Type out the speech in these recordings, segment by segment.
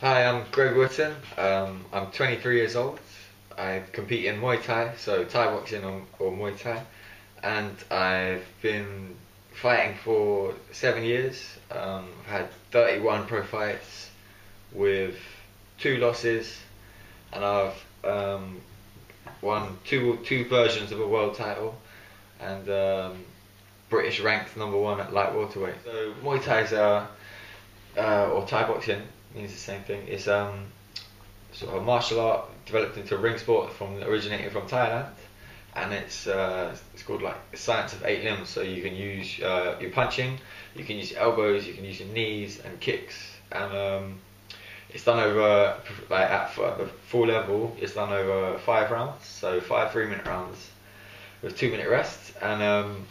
Hi, I'm Greg Wootton. I'm 23 years old. I compete in Muay Thai, so Thai boxing or Muay Thai, and I've been fighting for 7 years. I've had 31 pro fights with 2 losses, and I've won two versions of a world title, and British ranked #1 at light welterweight. So Muay Thai is or Thai boxing means the same thing. It's sort of a martial art developed into a ring sport originating from Thailand, and it's called like the science of 8 limbs. So you can use your punching, you can use your elbows, you can use your knees and kicks, and it's done over like at the full level. It's done over 5 rounds, so 5 3-minute rounds with 2-minute rests, and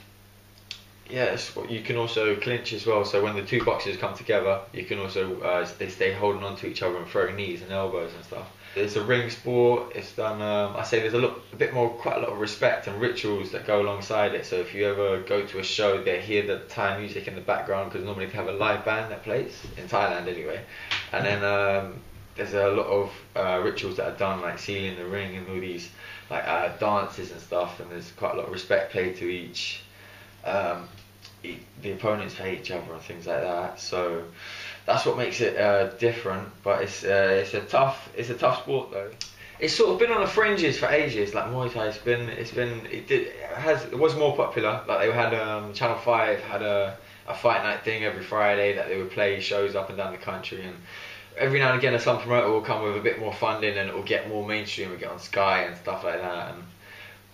yeah, you can also clinch as well. So when the two boxers come together, you can also they stay holding on to each other and throwing knees and elbows and stuff. It's a ring sport. It's done. I say there's quite a lot of respect and rituals that go alongside it. So if you ever go to a show, they hear the Thai music in the background because normally they have a live band that plays in Thailand anyway. And then there's a lot of rituals that are done, like sealing the ring and all these like dances and stuff. And there's quite a lot of respect paid to each. The opponents hate each other and things like that, so that's what makes it different. But it's a tough sport though. It's sort of been on the fringes for ages. Like Muay Thai, it was more popular. Like they had Channel 5 had a fight night thing every Friday that they would play shows up and down the country, and every now and again some promoter will come with a bit more funding and it will get more mainstream and get on Sky and stuff like that.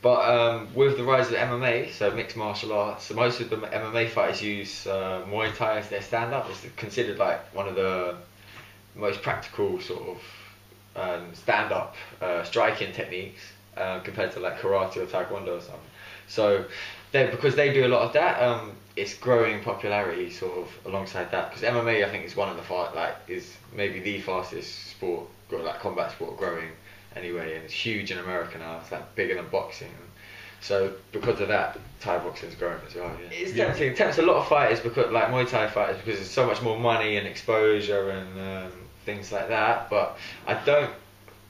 But with the rise of MMA, so mixed martial arts, so most of the MMA fighters use Muay Thai as their stand-up. It's considered like one of the most practical sort of stand-up striking techniques compared to like karate or taekwondo or something. So because they do a lot of that, it's growing popularity sort of alongside that. Because MMA, I think, is one of the is maybe the fastest sport, like combat sport, growing anyway, and it's huge in America now. It's like bigger than boxing. So because of that, Thai boxing's growing as well. Yeah. It's tempting. It tempts a lot of fighters because, like Muay Thai fighters, because there's so much more money and exposure and things like that. But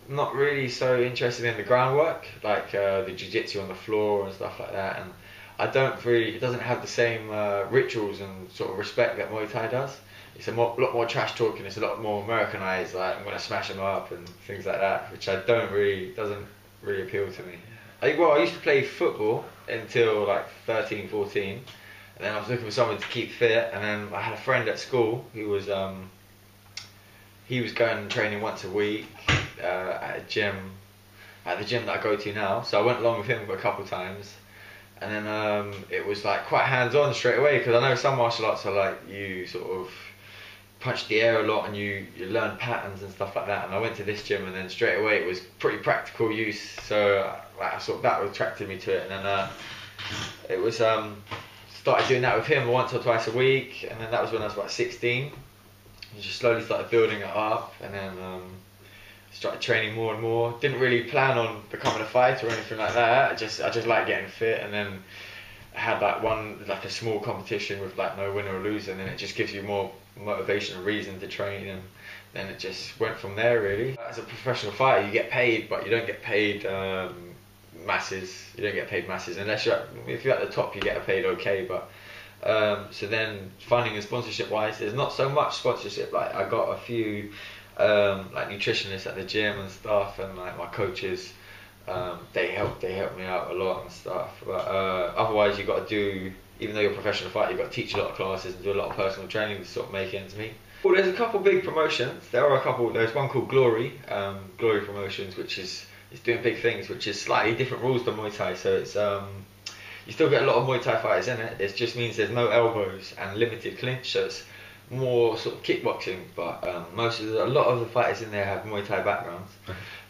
not really so interested in the groundwork, like the jiu-jitsu on the floor and stuff like that. And it doesn't have the same rituals and sort of respect that Muay Thai does. It's a lot more trash talking. It's a lot more Americanized. Like I'm gonna smash them up and things like that, which doesn't really appeal to me. I used to play football until like 13, 14, and then I was looking for someone to keep fit. And then I had a friend at school who was he was going and training once a week at the gym that I go to now. So I went along with him a couple of times. And then it was like quite hands-on straight away, because I know some martial arts are like you sort of punch the air a lot and you learn patterns and stuff like that. And I went to this gym and then straight away it was pretty practical use, so that attracted me to it. And then it was started doing that with him once or twice a week, and then that was when I was about 16. And just slowly started building it up, and then started training more and more. Didn't really plan on becoming a fighter or anything like that. I just like getting fit, and then I had like a small competition with like no winner or loser, and then it just gives you more motivation and reason to train, and then it just went from there really. As a professional fighter, you get paid, but you don't get paid masses. You don't get paid masses unless if you're at the top, you get paid okay. But so then funding and sponsorship wise, there's not so much sponsorship. Like I got a few like nutritionists at the gym and stuff, and like my coaches, they help me out a lot and stuff. But otherwise, you got to do, even though you're a professional fighter, you got to teach a lot of classes and do a lot of personal training to sort of make ends meet. Well, there's a couple big promotions. There's one called Glory Promotions, which is doing big things, which is slightly different rules than Muay Thai. So it's you still get a lot of Muay Thai fighters in it. It just means there's no elbows and limited clinch. So it's more sort of kickboxing, but a lot of the fighters in there have Muay Thai backgrounds.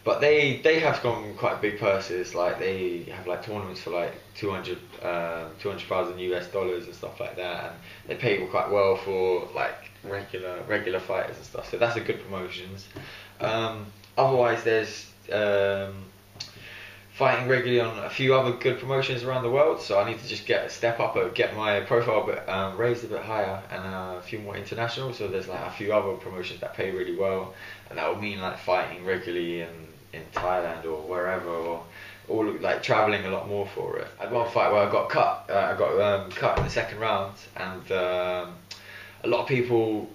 But they have gone quite big purses. Like they have like tournaments for like 200,000 US dollars and stuff like that, and they pay quite well for like regular fighters and stuff. So that's a good promotions. Otherwise, there's fighting regularly on a few other good promotions around the world, so I need to just step up and get my profile a bit, raised a bit higher, and a few more international. So there's like a few other promotions that pay really well, and that will mean like fighting regularly in Thailand or wherever, or like traveling a lot more for it. I had one fight where I got cut. I got cut in the second round, and a lot of people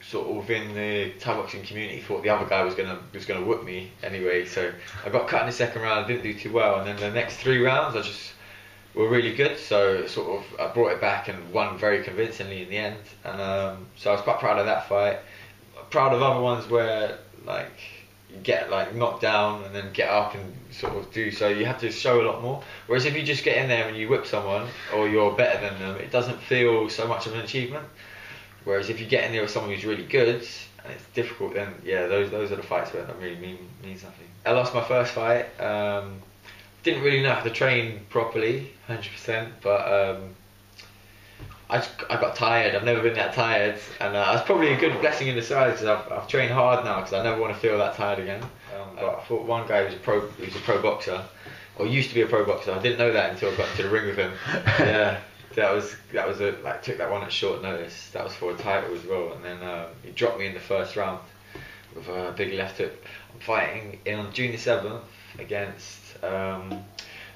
sort of within the Thai boxing community thought the other guy was gonna whoop me anyway. So I got cut in the second round, didn't do too well, and then the next 3 rounds I just were really good. So sort of I brought it back and won very convincingly in the end. And so I was quite proud of that fight. Proud of other ones where like you get like knocked down and then get up and sort of do, so you have to show a lot more. Whereas if you just get in there and you whip someone or you're better than them, it doesn't feel so much of an achievement. Whereas if you get in there with someone who's really good and it's difficult, then yeah, those are the fights where that really means nothing. I lost my first fight. Didn't really know how to train properly, 100%, but I got tired. I've never been that tired, and that's probably a good blessing in disguise, because I've trained hard now, because I never want to feel that tired again. But I thought one guy who was a pro boxer, or used to be a pro boxer. I didn't know that until I got to the ring with him. Yeah. That was took that one at short notice. That was for a title as well, and then he dropped me in the first round with a big left hook. I'm fighting on June the 7th against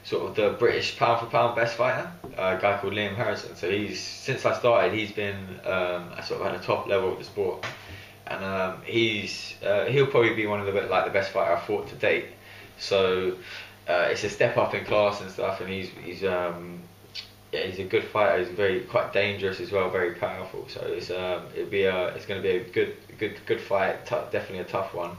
sort of the British pound for pound best fighter, a guy called Liam Harrison. So since I started, he's been sort of at the top level of the sport, and he'll probably be one of the best fighter I've fought to date. So it's a step up in class and stuff, and he's a good fighter. He's quite dangerous as well, very powerful. So it's going to be a good fight. Definitely a tough one.